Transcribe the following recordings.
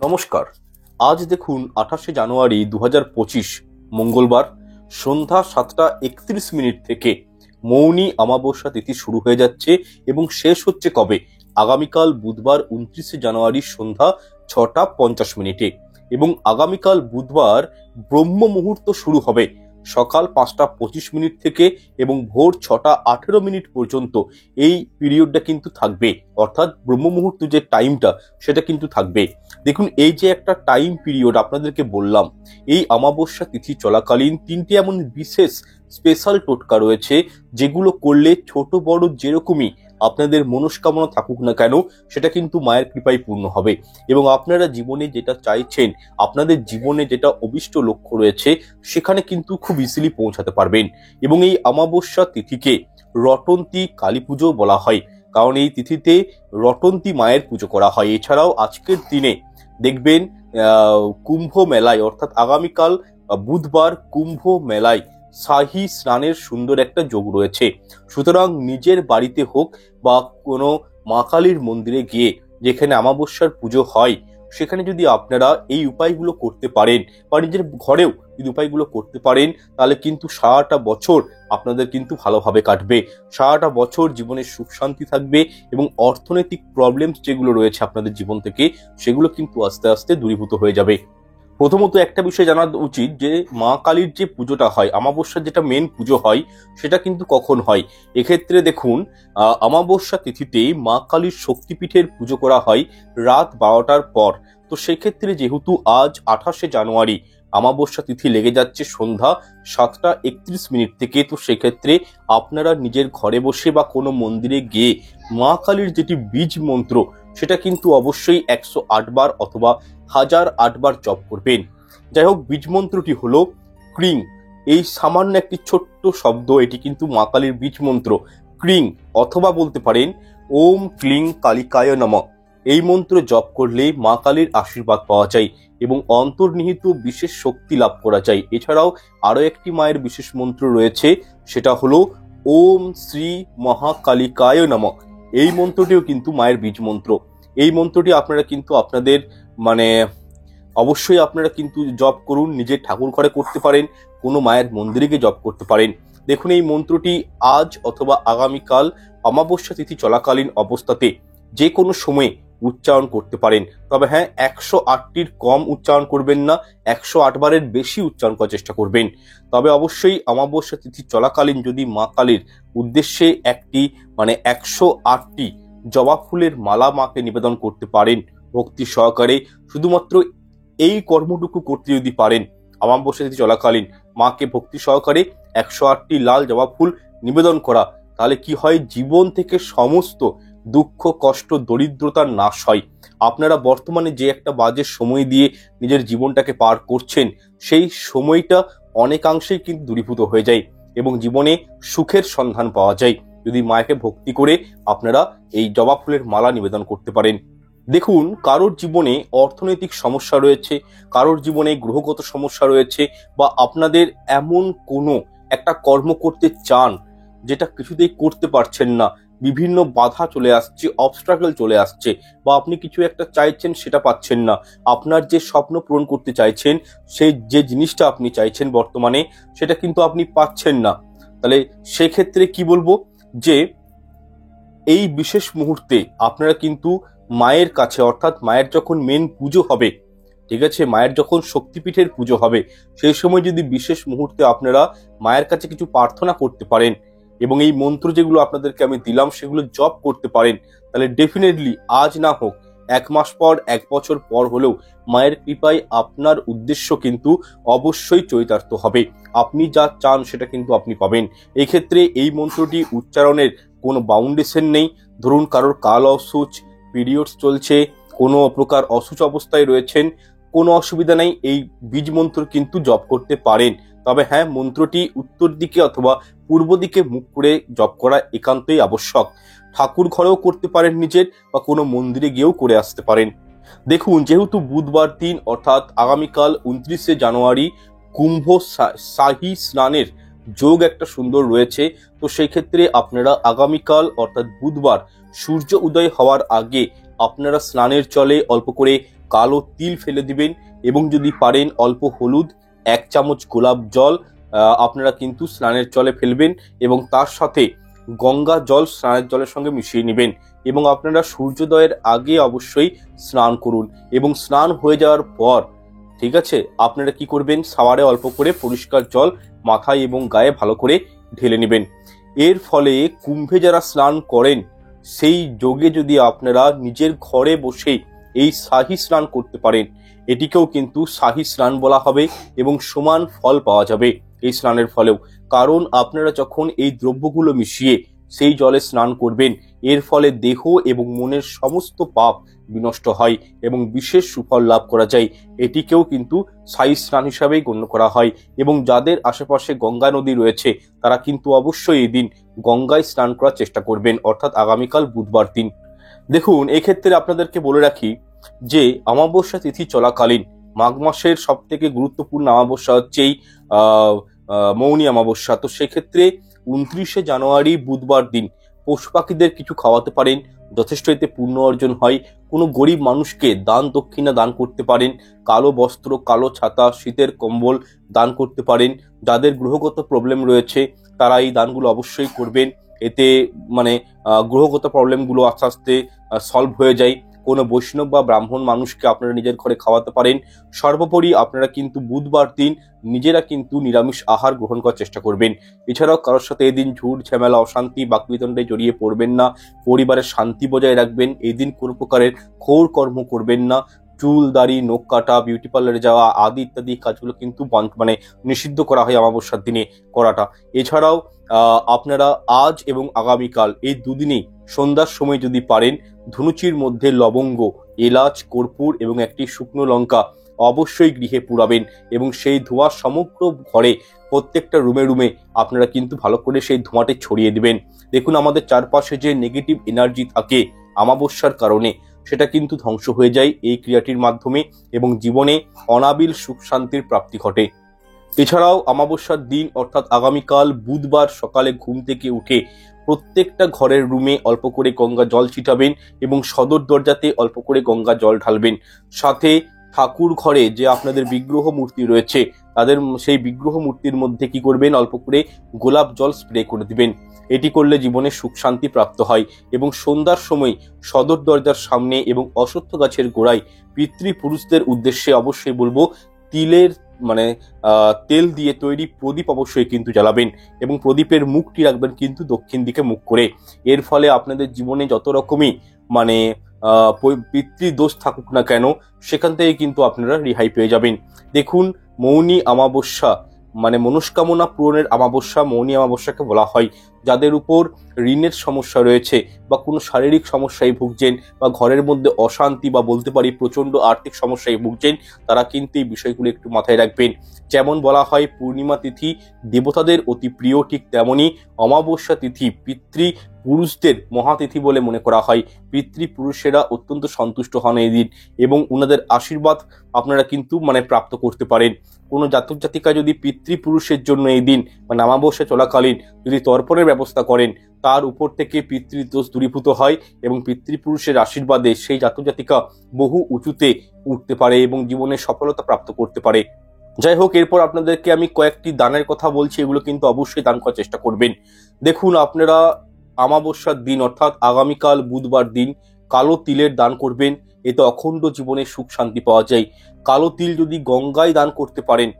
নমস্কার। আজ দেখুন 28শে জানুয়ারি 2025 মঙ্গলবার সন্ধ্যা 7:31 থেকে মৌনী অমাবস্যা তিথি শুরু হয়ে যাচ্ছে এবং শেষ হচ্ছে কবে? আগামীকাল বুধবার 29শে জানুয়ারি সন্ধ্যা 6:50 এবং আগামীকাল বুধবার ব্রহ্ম মুহূর্ত শুরু হবে সকাল 5:25 থেকে এবং ভোর 6:18 পর্যন্ত। এই পিরিয়ডটা কিন্তু থাকবে, অর্থাৎ ব্রহ্ম মুহূর্ত যে টাইমটা সেটা কিন্তু থাকবে। দেখুন, এই যে একটা টাইম পিরিয়ড আপনাদেরকে বললাম, এই অমাবস্যা তিথি চলাকালীন তিনটি এমন বিশেষ স্পেশাল টোটকা রয়েছে যেগুলো করলে ছোট বড় যেরকমই আপনাদের মনস্কামনা থাকুক না কেন সেটা কিন্তু মায়ের কৃপায় পূর্ণ হবে এবং আপনারা জীবনে যেটা চাইছেন, আপনাদের জীবনে যেটা অভিষ্ট লক্ষ্য রয়েছে সেখানে কিন্তু খুব ইজিলি পৌঁছাতে পারবেন। এবং এই অমাবস্যা তিথিকে রটন্তী কালী পুজো বলা হয়, কারণ এই তিথিতে রটন্তী মায়ের পুজো করা হয়। এছাড়াও আজকের দিনে দেখবেন কুম্ভ মেলায়, অর্থাৎ আগামীকাল বুধবার কুম্ভ মেলায় শাহী স্নানের সুন্দর একটা যোগ রয়েছে। সুতরাং নিজের বাড়িতে হোক বা কোনো মা কালীর মন্দিরে গিয়ে যেখানে অমাবস্যার পুজো হয় সেখানে যদি আপনারা এই উপায়গুলো করতে পারেন বা নিজের ঘরেও যদি উপায়গুলো করতে পারেন তাহলে কিন্তু সারাটা বছর আপনাদের কিন্তু ভালোভাবে কাটবে। সারাটা বছর জীবনে সুখ শান্তি থাকবে এবং অর্থনৈতিক প্রবলেমস যেগুলো রয়েছে আপনাদের জীবন থেকে সেগুলো কিন্তু আস্তে আস্তে দূরীভূত হয়ে যাবে। প্রথমত একটা বিষয় জানা উচিত যে মা কালীর যে পুজোটা হয়, অমাবস্যার যেটা মেন পুজো হয় সেটা কিন্তু কখন হয়। এক্ষেত্রে দেখুন, অমাবস্যা তিথিতে মা কালীর শক্তিপীঠের পুজো করা হয় রাত 12টার পর। তো সেক্ষেত্রে যেহেতু আজ 28শে জানুয়ারি অমাবস্যা তিথি লেগে যাচ্ছে সন্ধ্যা 7:31 থেকে, তো সেক্ষেত্রে আপনারা নিজের ঘরে বসে বা কোনো মন্দিরে গিয়ে মা কালীর যেটি বীজ মন্ত্র সেটা কিন্তু অবশ্যই 108 বার অথবা 1008 বার জপ করবেন। যাই হোক, বীজ মন্ত্রটি হলো ক্রিং। এই সামান্য একটি ছোট্ট শব্দ, এটি কিন্তু মা কালীর বীজ মন্ত্র ক্রিং, অথবা বলতে পারেন ওম ক্লিং কালিকায় নমঃ। এই মন্ত্র জপ করলে মা কালীর আশীর্বাদ পাওয়া যায় এবং অন্তর্নিহিত বিশেষ শক্তি লাভ করা যায়। এছাড়াও আরো একটি মায়ের বিশেষ মন্ত্র রয়েছে, সেটা হলো ওম শ্রী মহাকালিকায় নমঃ। এই মন্ত্রটিও কিন্তু মায়ের বীজ মন্ত্র। এই মন্ত্রটি আপনারা কিন্তু আপনাদের অবশ্যই আপনারা কিন্তু জপ করুন। নিজের ঠাকুর ঘরে করতে পারেন, কোনো মায়ের মন্দিরে গিয়ে জপ করতে পারেন। দেখুন, এই মন্ত্রটি আজ অথবা আগামীকাল অমাবস্যা তিথি চলাকালীন অবস্থাতে যে কোনো সময়ে উচ্চারণ করতে পারেন। তবে হ্যাঁ, 108টির কম উচ্চারণ করবেন না, 108 বারের বেশি উচ্চারণ করার চেষ্টা করবেন। তবে অবশ্যই অমাবস্যা তিথি চলাকালীন যদি মা কালীর উদ্দেশ্যে একটি 108টি জবা ফুলের মালা মাকে নিবেদন করতে পারেন ভক্তি সহকারে, শুধুমাত্র এই কর্মটুকু করতে যদি পারেন, অমাবস্যা তিথি চলাকালীন মাকে ভক্তি সহকারে 108টি লাল জবা ফুল নিবেদন করা, তাহলে কি হয়, জীবন থেকে সমস্ত দুঃখ কষ্ট দরিদ্রতার নাশ হয়। আপনারা বর্তমানে যে একটা বাজে সময় দিয়ে নিজের জীবনটাকে পার করছেন সেই সময়টা অনেকাংশেই কিন্তু দূরীভূত হয়ে যায় এবং জীবনে সুখের সন্ধান পাওয়া যায় যদি মাকে ভক্তি করে আপনারা এই জবা ফুলের মালা নিবেদন করতে পারেন। দেখুন, কারোর জীবনে অর্থনৈতিক সমস্যা রয়েছে, কারোর জীবনে গ্রহগত সমস্যা রয়েছে, বা আপনাদের এমন কোনো একটা কর্ম করতে চান যেটা কিছুতেই করতে পারছেন না, বিভিন্ন বাধা চলে আসছে, অবস্ট্রাগল চলে আসছে, বা আপনি কিছু একটা চাইছেন সেটা পাচ্ছেন না, আপনার যে স্বপ্ন পূরণ করতে চাইছেন, সেই যে জিনিসটা আপনি চাইছেন বর্তমানে সেটা কিন্তু আপনি পাচ্ছেন না, তাহলে সেক্ষেত্রে কি বলবো যে এই বিশেষ মুহূর্তে আপনারা কিন্তু মায়ের কাছে, অর্থাৎ মায়ের যখন মেন পুজো হবে, ঠিক আছে, মায়ের যখন শক্তিপীঠের পুজো হবে সেই সময় যদি বিশেষ মুহূর্তে আপনারা মায়ের কাছে কিছু প্রার্থনা করতে পারেন এবং এই মন্ত্র যেগুলো আপনাদেরকে আমি দিলাম সেগুলো জপ করতে পারেন, তাহলে ডেফিনেটলি আজ না হোক 1 মাস পর, 1 বছর পর হলেও মায়ের কৃপায় আপনার উদ্দেশ্য কিন্তু অবশ্যই চরিতার্থ হবে। আপনি যা চান সেটা কিন্তু আপনি পাবেন। এই ক্ষেত্রে এই মন্ত্রটি উচ্চারণের কোনো বাউন্ডেশন নেই। ধরুন, কারোর কাল অসুচ, পিরিয়ডস চলছে, কোনো প্রকার অসুচ অবস্থায় রয়েছেন, কোনো অসুবিধা নেই, এই বীজ মন্ত্র কিন্তু জপ করতে পারেন। তবে হ্যাঁ, মন্ত্রটি উত্তর দিকে অথবা পূর্ব দিকে মুখ করে জপ করা একান্তই আবশ্যক। ঠাকুর ঘরেও করতে পারেন নিজের, বা কোনো মন্দিরে গিয়েও করে আসতে পারেন। দেখুন, যেহেতু বুধবার দিন অর্থাৎ আগামীকাল 29শে জানুয়ারি কুম্ভ শাহী স্নানের যোগ একটা সুন্দর রয়েছে, তো সেই ক্ষেত্রে আপনারা আগামীকাল অর্থাৎ বুধবার সূর্য উদয় হওয়ার আগে আপনারা স্নানের জলে অল্প করে কালো তিল ফেলে দিবেন এবং যদি পারেন অল্প হলুদ, 1 চামচ গোলাপ জল আপনারা কিন্তু স্নানের জলে ফেলবেন এবং তার সাথে গঙ্গা জল স্নানের জলের সঙ্গে মিশিয়ে নেবেন এবং আপনারা সূর্যোদয়ের আগে অবশ্যই স্নান করুন এবং স্নান হয়ে যাওয়ার পর ঠিক আছে আপনারা কি করবেন, শাওয়ারে অল্প করে পরিষ্কার জল মাথায় এবং গায়ে ভালো করে ঢেলে নেবেন। এর ফলে কুম্ভে যারা স্নান করেন সেই যোগে যদি আপনারা নিজের ঘরে বসে এই শাহী স্নান করতে পারেন, এটিকেও কিন্তু শাহী স্নান বলা হবে এবং সমান ফল পাওয়া যাবে এই স্নানের ফলেও। কারণ আপনারা যখন এই দ্রব্যগুলো মিশিয়ে সেই জলে স্নান করবেন, এর ফলে দেহ এবং মনের সমস্ত পাপ বিনষ্ট হয় এবং বিশেষ সুফল লাভ করা যায়। এটিকেও কিন্তু শাহী স্নান হিসাবেই গণ্য করা হয় এবং যাদের আশেপাশে গঙ্গা নদী রয়েছে তারা কিন্তু অবশ্যই এই দিন গঙ্গায় স্নান করার চেষ্টা করবেন, অর্থাৎ আগামীকাল বুধবার দিন। দেখুন, এক্ষেত্রে আপনাদেরকে বলে রাখি যে অমাবস্যা তিথি চলাকালীন মাঘ মাসের সব থেকে গুরুত্বপূর্ণ অমাবস্যা হচ্ছে এই মৌনী অমাবস্যা। তো সেক্ষেত্রে 29শে জানুয়ারি বুধবার দিন পশু পাখিদের কিছু খাওয়াতে পারেন, যথেষ্ট এতে পুণ্য অর্জন হয়। কোনো গরিব মানুষকে দান দক্ষিণা দান করতে পারেন, কালো বস্ত্র, কালো ছাতা, শীতের কম্বল দান করতে পারেন। যাদের গ্রহগত প্রবলেম রয়েছে তারা এই দানগুলো অবশ্যই করবেন, এতে মানে গ্রহগত প্রবলেমগুলো আস্তে আস্তে সলভ হয়ে যায়। কোনো বৈষ্ণব বা ব্রাহ্মণ মানুষকে আপনারা নিজের ঘরে খাওয়াতে পারেন। সর্বোপরি আপনারা কিন্তু বুধবার দিন নিজেরা কিন্তু নিরামিষ আহার গ্রহণ করার চেষ্টা করবেন। এছাড়াও কারোর সাথে এদিন ঝুট ঝামেলা, অশান্তি, বাকবিতণ্ডে জড়িয়ে পড়বেন না। পরিবারের শান্তি বজায় রাখবেন। এই দিন কোনো প্রকারের ঘোর কর্ম করবেন না। চুল, দাড়ি, নখ কাটা, বিউটি পার্লারে যাওয়া আদি ইত্যাদি কাজগুলো কিন্তু মানে নিষিদ্ধ করা হয় অমাবস্যার দিনে করাটা। এছাড়াও আপনারা আজ এবং আগামীকাল এই দুদিনেই সন্ধ্যার সময় যদি পারেন ধুনুচির মধ্যে লবঙ্গ, এলাচ, কর্পূর এবং একটি শুকনো লঙ্কা অবশ্যই গৃহে পুরাবেন এবং সেই ধোঁয়া সমগ্র ঘরে প্রত্যেকটা রুমে রুমে আপনারা কিন্তু ভালো করে সেই ধোঁয়াটি ছড়িয়ে দিবেন। দেখুন, আমাদের চারপাশে যে নেগেটিভ এনার্জি থাকে অমাবস্যার কারণে সেটা কিন্তু ধ্বংস হয়ে যায় এই ক্রিয়াটির মাধ্যমে এবং জীবনে অনাবিল সুখ শান্তির প্রাপ্তি ঘটে। এছাড়াও অমাবস্যার দিন অর্থাৎ আগামীকাল বুধবার সকালে ঘুম থেকে উঠে প্রত্যেকটা ঘরের রুমে অল্প করে গঙ্গা জল ছিটাবেন এবং সদর দরজাতে অল্প করে গঙ্গা জল ঢালবেন। সাথে ঠাকুর ঘরে যে আপনাদের বিগ্রহ মূর্তি রয়েছে তাদের সেই বিগ্রহ মূর্তির মধ্যে কি করবেন, অল্প করে গোলাপ জল স্প্রে করে দিবেন। এটি করলে জীবনে সুখ শান্তি প্রাপ্ত হয়। এবং সন্ধ্যার সময় সদর দরজার সামনে এবং অশ্বত্থ গাছের গোড়ায় পিতৃপুরুষদের উদ্দেশ্যে অবশ্যই বলবো তিলের মানে তেল দিয়ে তৈরি প্রদীপ অবশ্যই কিন্তু জ্বালাবেন এবং প্রদীপের মুখটি রাখবেন কিন্তু দক্ষিণ দিকে মুখ করে। এর ফলে আপনাদের জীবনে যত রকমই মানে পিতৃদোষ থাকুক না কেন সেখান থেকে কিন্তু আপনারা রেহাই পেয়ে যাবেন। দেখুন, মৌনী অমাবস্যা মানে মনস্কামনা পূরণের অমাবস্যা মৌনী অমাবস্যাকে বলা হয়। যাদের উপর ঋণের সমস্যা রয়েছে বা কোনো শারীরিক সমস্যায় ভুগছেন বা ঘরের মধ্যে অশান্তি বা বলতে পারি প্রচন্ড আর্থিক সমস্যায় ভুগছেন, তারা কিন্তু এই বিষয়গুলো একটু মাথায় রাখবেন। যেমন বলা হয় পূর্ণিমা তিথি দেবতাদের অতি প্রিয়, ঠিক তেমনি অমাবস্যা তিথি পিতৃপুরুষদের মহাতিথি বলে মনে করা হয়। পিতৃপুরুষেরা অত্যন্ত সন্তুষ্ট হন এই দিন এবং ওনাদের আশীর্বাদ আপনারা কিন্তু মানে প্রাপ্ত করতে পারেন। কোনো জাতক জাতিকা যদি পিতৃপুরুষের জন্য এই দিন মানে অমাবস্যা চলাকালীন যদি তর্পণের ব্যবস্থা করেন, তার উপর থেকে পিতৃদোষ দূরীভূত হয় এবং পিতৃপুরুষের আশীর্বাদে সেই জাতক জাতিকা বহু উঁচুতে উঠতে পারে এবং জীবনে সফলতা প্রাপ্ত করতে পারে। যাই হোক, এরপর আপনাদেরকে আমি কয়েকটি দানের কথা বলছি, এগুলো কিন্তু অবশ্যই দান করার চেষ্টা করবেন। দেখুন, আপনারা অমাবস্যার দিন অর্থাৎ আগামীকাল বুধবার দিন কালো তিলের দান করবেন। এতে অখণ্ড জীবনে সুখ শান্তি পাওয়া যায়। কালো তিল যদি গঙ্গায় দান করতে পারেন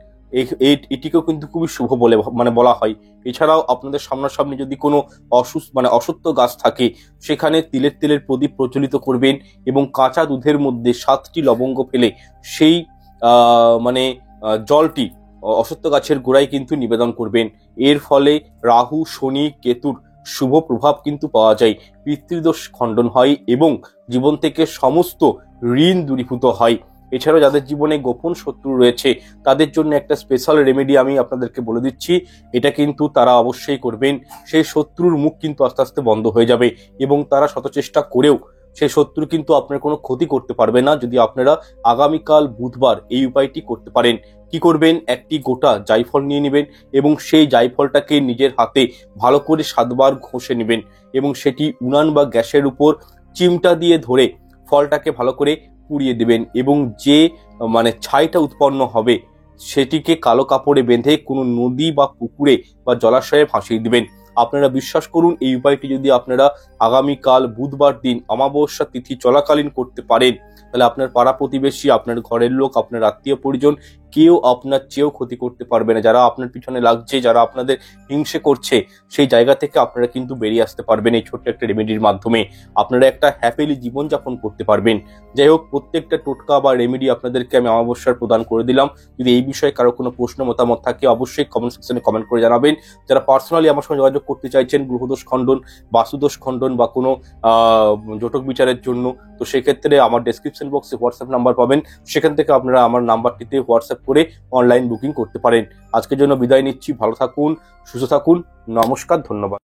এটিকেও কিন্তু খুবই শুভ বলে মানে বলা হয়। এছাড়াও আপনাদের সামনাসামনি যদি কোনো অসত্য গাছ থাকে সেখানে তিলের প্রদীপ প্রজ্বলিত করবেন এবং কাঁচা দুধের মধ্যে 7টি লবঙ্গ ফেলে সেই জলটি অসত্য গাছের গোড়ায় কিন্তু নিবেদন করবেন। এর ফলে রাহু, শনি, কেতুর শুভ প্রভাব কিন্তু পাওয়া যায়, পিতৃদোষ খণ্ডন হয় এবং জীবন থেকে সমস্ত ঋণ দূরীভূত হয়। এছাড়াও যাদের জীবনে গোপন শত্রু রয়েছে তাদের জন্য একটা স্পেশাল রেমেডি আমি আপনাদেরকে বলে দিচ্ছি, এটা কিন্তু তারা অবশ্যই করবেন। সেই শত্রুর মুখ কিন্তু আস্তে আস্তে বন্ধ হয়ে যাবে এবং তারা শত চেষ্টা করেও সেই শত্রু কিন্তু আপনার কোনো ক্ষতি করতে পারবে না যদি আপনারা আগামীকাল বুধবার এই উপায়টি করতে পারেন। কি করবেন, একটি গোটা জায়ফল নিয়ে নেবেন এবং সেই জায়ফলটাকে নিজের হাতে ভালো করে 7 বার ঘষে নেবেন এবং সেটি উনান বা গ্যাসের উপর চিমটা দিয়ে ধরে ফলটাকে ভালো করে পুড়িয়ে দেবেন এবং যে ছাইটা উৎপন্ন হবে সেটিকে কালো কাপড়ে বেঁধে কোনো নদী বা পুকুরে বা জলাশয়ে ভাসিয়ে দিবেন। আপনারা বিশ্বাস করুন, এই উপায়টি যদি আপনারা আগামীকাল বুধবার দিন অমাবস্যা তিথি চলাকালীন করতে পারেন, তাহলে আপনার পাড়া প্রতিবেশী, আপনার ঘরের লোক, আপনার আত্মীয় পরিজন কেউ আপনার চেয়েও ক্ষতি করতে পারবে না। যারা আপনার পিছনে লাগছে, যারা আপনাদের হিংসে করছে, সেই জায়গা থেকে আপনারা কিন্তু বেরিয়ে আসতে পারবেন এই ছোট্ট একটা রেমেডির মাধ্যমে। আপনারা একটা হ্যাপিলি জীবনযাপন করতে পারবেন। যাই হোক, প্রত্যেকটা টোটকা বা রেমেডি আপনাদেরকে আমি অমাবস্যার প্রদান করে দিলাম। যদি এই বিষয়ে কারো কোনো প্রশ্ন মতামত থাকে অবশ্যই কমেন্ট সেকশনে কমেন্ট করে জানাবেন। যারা পার্সোনালি আমার সঙ্গে যোগাযোগ করতে চাইছেন গ্রহদোষ খণ্ডন, বাস্তুদোষ খণ্ডন বা কোনো জটক বিচারের জন্য, তো সেক্ষেত্রে আমার ডেসক্রিপশন বক্সে হোয়াটসঅ্যাপ নাম্বার পাবেন, সেখান থেকে আপনারা আমার নাম্বারটিতে হোয়াটসঅ্যাপ করে অনলাইন বুকিং করতে পারেন। আজকের জন্য বিদায় নিচ্ছি। ভালো থাকুন, সুস্থ থাকুন। নমস্কার, ধন্যবাদ।